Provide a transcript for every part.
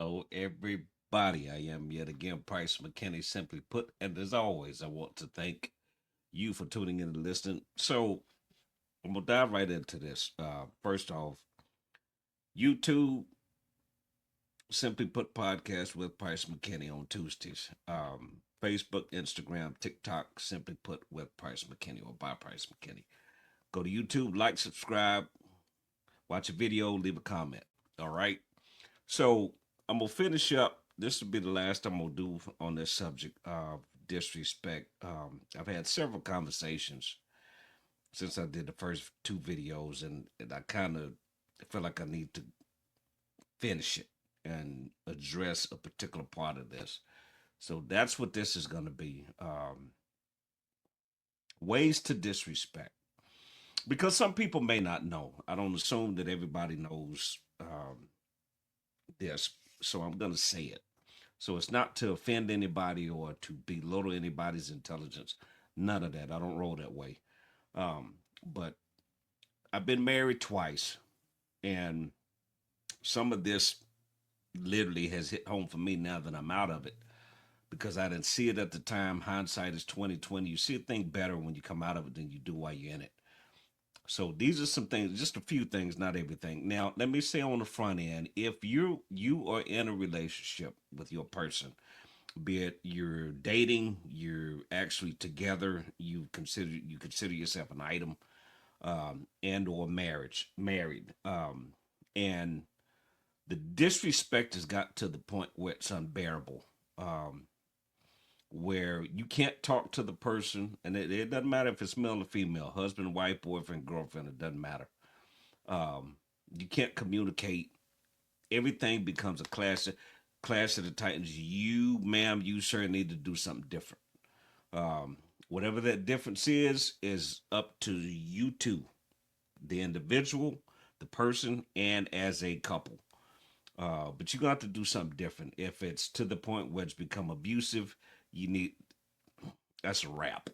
Oh, everybody, I am yet again Price McKinney, simply put. And as always, I want to thank you for tuning in and listening. So I'm going to dive right into this. First off, YouTube, simply put podcast with Price McKinney on Tuesdays. Facebook, Instagram, TikTok, simply put with Price McKinney or by Price McKinney. Go to YouTube, like, subscribe, watch a video, leave a comment. All right. So I'm gonna finish up. This will be the last I'm gonna do on this subject of disrespect. I've had several conversations since I did the first two videos, and I kind of feel like I need to finish it and address a particular part of this. So that's what this is gonna be. Ways to disrespect. Because some people may not know. I don't assume that everybody knows this, so I'm gonna say it. So it's not to offend anybody or to belittle anybody's intelligence. None of that. I don't roll that way. But I've been married twice, and some of this literally has hit home for me now that I'm out of it because I didn't see it at the time. Hindsight is 2020. You see a thing better when you come out of it than you do while you're in it. So these are some things, just a few things, not everything. Now, let me say on the front end, if you are in a relationship with your person, be it you're dating, you're actually together, you consider yourself an item, and or married, and the disrespect has got to the point where it's unbearable, where you can't talk to the person, and it doesn't matter if it's male or female, husband, wife, boyfriend, girlfriend, it doesn't matter. You can't communicate. Everything becomes a clash of the titans. You, ma'am, you sir need to do something different. Whatever that difference is up to you two, the individual, the person, and as a couple. But you're gonna have to do something different. If it's to the point where it's become abusive, you need that's a wrap.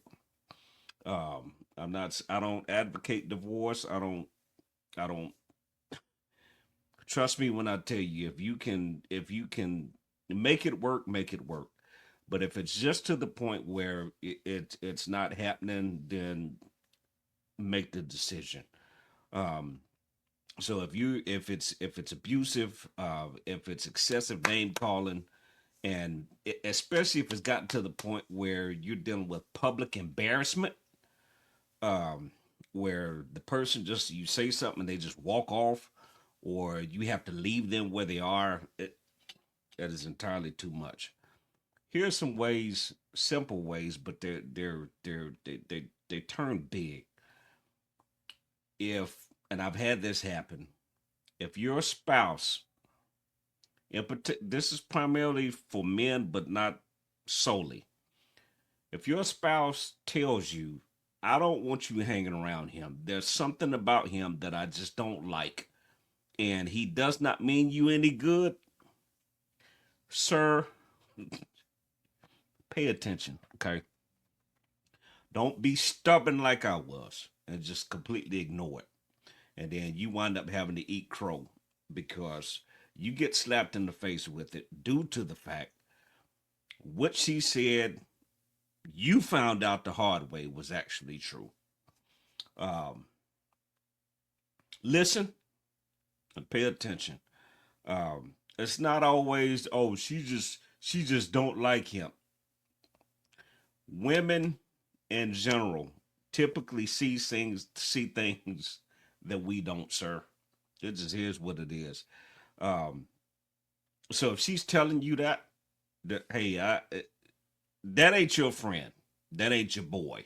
I'm not. I don't advocate divorce. I don't trust me when I tell you if you can make it work, make it work. But if it's just to the point where it's not happening, then make the decision. Um, so if it's abusive, if it's excessive name calling, and especially if it's gotten to the point where you're dealing with public embarrassment, um, where the person just you say something and they just walk off, or you have to leave them where they are, that is entirely too much. Here are some ways, simple ways, but they turn big. If and I've had this happen, if your spouse, this is primarily for men, but not solely. If your spouse tells you, "I don't want you hanging around him. There's something about him that I just don't like, and he does not mean you any good," sir, pay attention. Okay, don't be stubborn like I was and just completely ignore it. And then you wind up having to eat crow because you get slapped in the face with it due to the fact what she said you found out the hard way was actually true. Um, Listen and pay attention. It's not always, oh, she just don't like him. Women in general typically see things that we don't, sir. It just is what it is. Um, so if she's telling you that hey, that ain't your friend, that ain't your boy,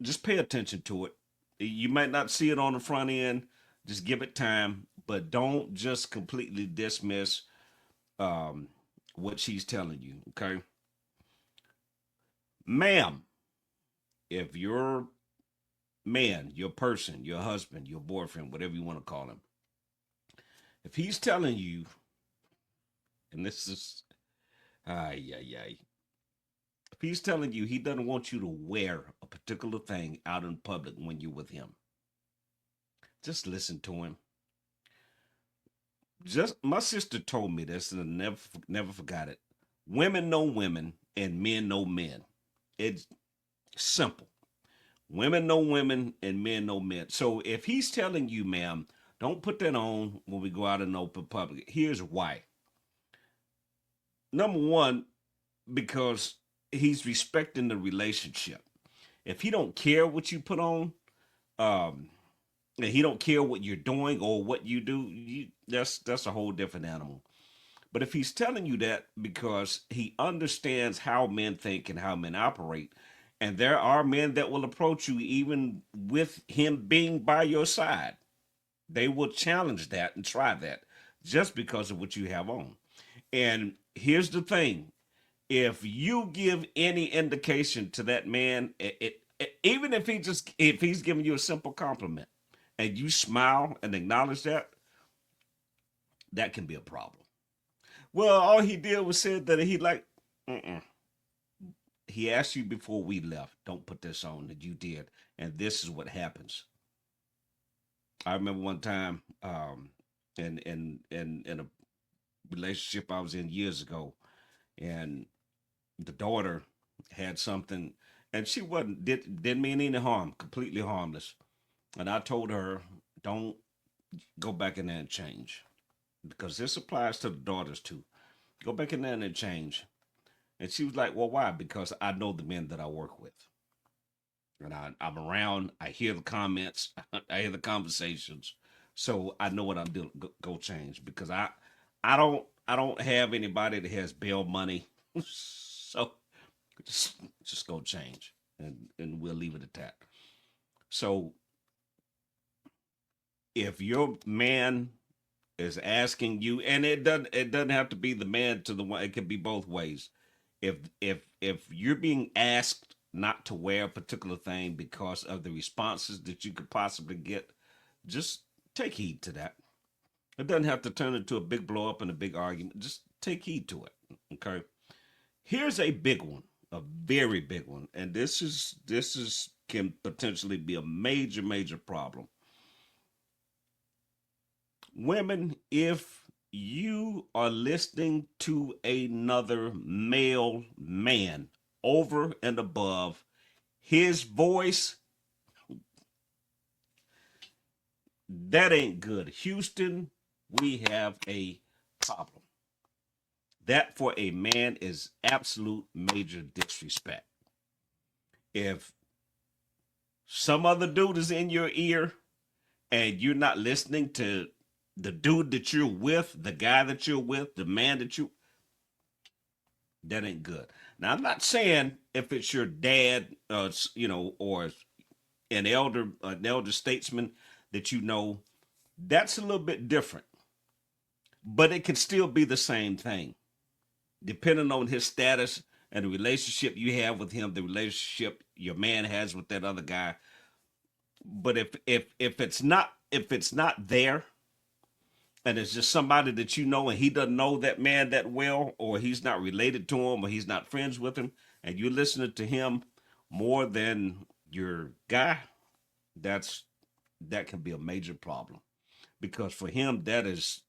just pay attention to it. You might not see it on the front end. Just give it time, but don't just completely dismiss um, what she's telling you. Okay, ma'am, if your man, your person, your husband, your boyfriend, whatever you want to call him, if he's telling you, and this is, ay, ay, ay, if he's telling you he doesn't want you to wear a particular thing out in public when you're with him, just listen to him. Just my sister told me this, and I never forgot it. Women know women, and men know men. It's simple. Women know women, and men know men. So if he's telling you, ma'am, don't put that on when we go out in the open public. Here's why. Number one, because he's respecting the relationship. If he don't care what you put on, um, and he don't care what you're doing or what you do, that's a whole different animal. But if he's telling you that because he understands how men think and how men operate, and there are men that will approach you even with him being by your side, they will challenge that and try that just because of what you have on. And here's the thing, if you give any indication to that man, even if he's giving you a simple compliment and you smile and acknowledge that, that can be a problem. Well, all he did was said that he like, mm-mm. He asked you before we left, don't put this on, that you did, and this is what happens. I remember one time, in a relationship I was in years ago, and the daughter had something, and she didn't mean any harm, completely harmless. And I told her, don't go back in there and change, because this applies to the daughters too. Go back in there and change. And she was like, well, why? Because I know the men that I work with. And I'm around, I hear the comments, I hear the conversations. So I know what I'm doing. Go change because I don't have anybody that has bail money. So just go change and we'll leave it at that. So if your man is asking you, and it doesn't have to be the man to the one, it can be both ways. If you're being asked not to wear a particular thing because of the responses that you could possibly get, just take heed to that. It doesn't have to turn into a big blow up and a big argument. Just take heed to it. Okay. Here's a big one, a very big one, and this is can potentially be a major problem. Women, if you are listening to another male man over and above his voice, that ain't good. Houston, we have a problem. That for a man is absolute major disrespect. If some other dude is in your ear and you're not listening to the dude that you're with, the guy that you're with, the man that you, that ain't good. Now, I'm not saying if it's your dad, or an elder statesman that you know, that's a little bit different, but it can still be the same thing, depending on his status and the relationship you have with him, the relationship your man has with that other guy. But if it's not there, and it's just somebody that you know and he doesn't know that man that well, or he's not related to him, or he's not friends with him, and you're listening to him more than your guy, that's that can be a major problem, because for him that is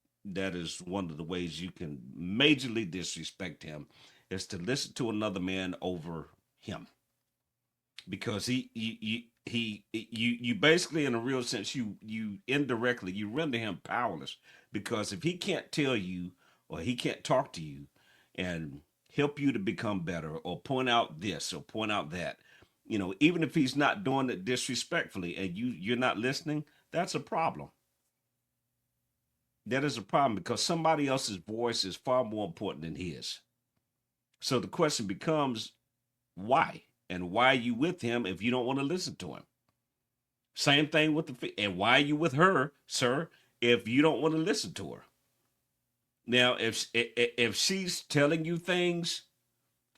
one of the ways you can majorly disrespect him, is to listen to another man over him, because you basically, in a real sense, you indirectly you render him powerless, because if he can't tell you, or he can't talk to you and help you to become better, or point out this or point out that, even if he's not doing it disrespectfully, and you're not listening, that's a problem. That is a problem, because somebody else's voice is far more important than his. So the question becomes, why? And why are you with him if you don't want to listen to him? Same thing with and why are you with her, sir, if you don't want to listen to her? Now, if she's telling you things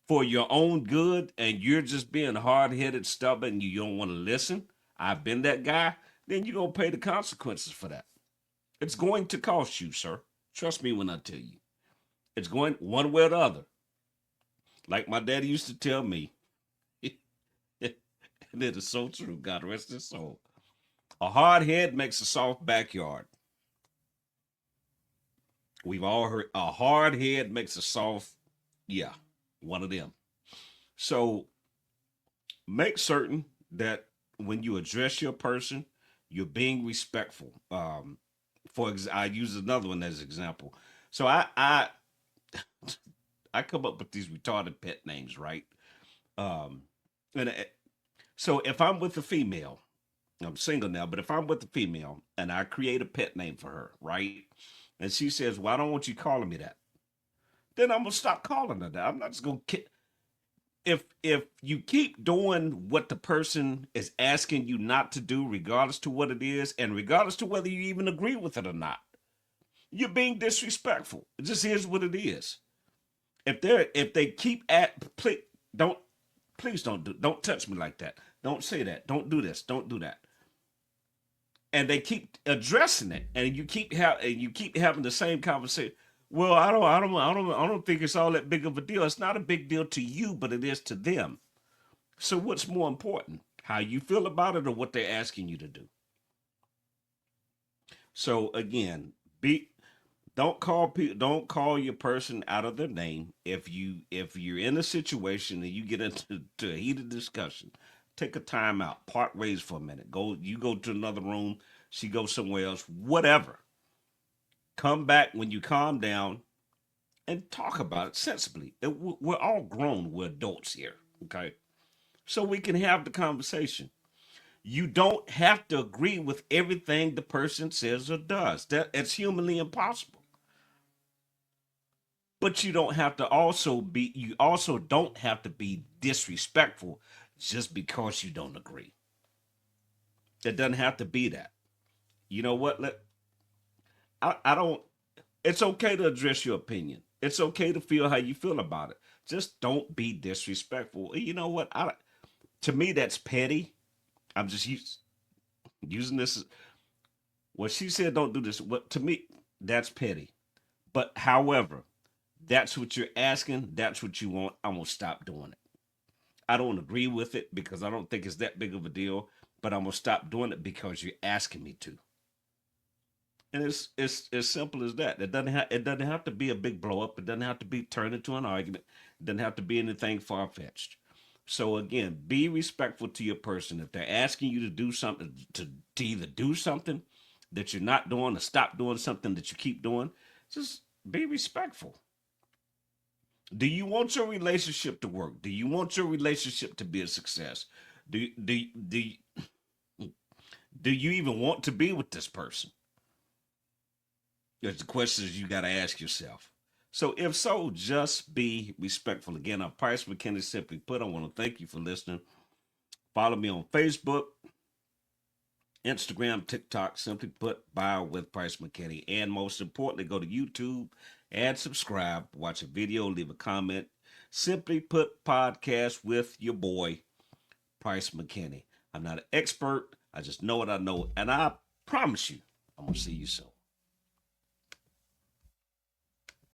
for your own good, and you're just being hard headed, stubborn, and you don't want to listen, I've been that guy, then you're going to pay the consequences for that. It's going to cost you, sir. Trust me when I tell you. It's going one way or the other. Like my daddy used to tell me, and it is so true, God rest his soul. A hard head makes a soft backyard. We've all heard a hard head makes a soft, yeah, one of them. So make certain that when you address your person, you're being respectful. I use another one as example. So I come up with these retarded pet names, right? Um, and so if I'm with a female, I'm single now, but if I'm with a female and I create a pet name for her, right? And she says, "Well, I don't want you calling me that." Then I'm gonna stop calling her that. I'm not just gonna if you keep doing what the person is asking you not to do, regardless to what it is, and regardless to whether you even agree with it or not, you're being disrespectful. It just is what it is. If they keep at don't please don't touch me like that. Don't say that. Don't do this. Don't do that. And they keep addressing it, and you keep having the same conversation. Well, I don't think it's all that big of a deal. It's not a big deal to you, but it is to them. So what's more important? How you feel about it or what they're asking you to do? So again, be don't call your person out of their name. If you're in a situation and you get into a heated discussion, take a time out, part ways for a minute. Go to another room, she goes somewhere else, whatever. Come back when you calm down and talk about it sensibly. We're all grown, we're adults here, okay? So we can have the conversation. You don't have to agree with everything the person says or does. It's humanly impossible. But you also don't have to be disrespectful just because you don't agree. It doesn't have to be that. You know what? I don't It's okay to address your opinion. It's okay to feel how you feel about it. Just don't be disrespectful. You know what? To me that's petty. I'm just using this what she said, don't do this. What to me, that's petty. But however, that's what you're asking, that's what you want. I'm gonna stop doing it. I don't agree with it because I don't think it's that big of a deal, but I'm gonna stop doing it because you're asking me to. And it's as simple as that. It doesn't have to be a big blow up. It doesn't have to be turned into an argument. It doesn't have to be anything far fetched. So again, be respectful to your person. If they're asking you to do something, to either do something that you're not doing or stop doing something that you keep doing, just be respectful. Do you want your relationship to work? Do you want your relationship to be a success? Do you even want to be with this person? There's the questions you got to ask yourself. So if so, just be respectful. Again, I'm Price McKinney Simply Put. I want to thank you for listening. Follow me on Facebook, Instagram, TikTok, Simply Put, Bio with Price McKinney. And most importantly, go to YouTube and subscribe. Watch a video, leave a comment. Simply Put Podcast with your boy, Price McKinney. I'm not an expert. I just know what I know. And I promise you, I'm going to see you soon.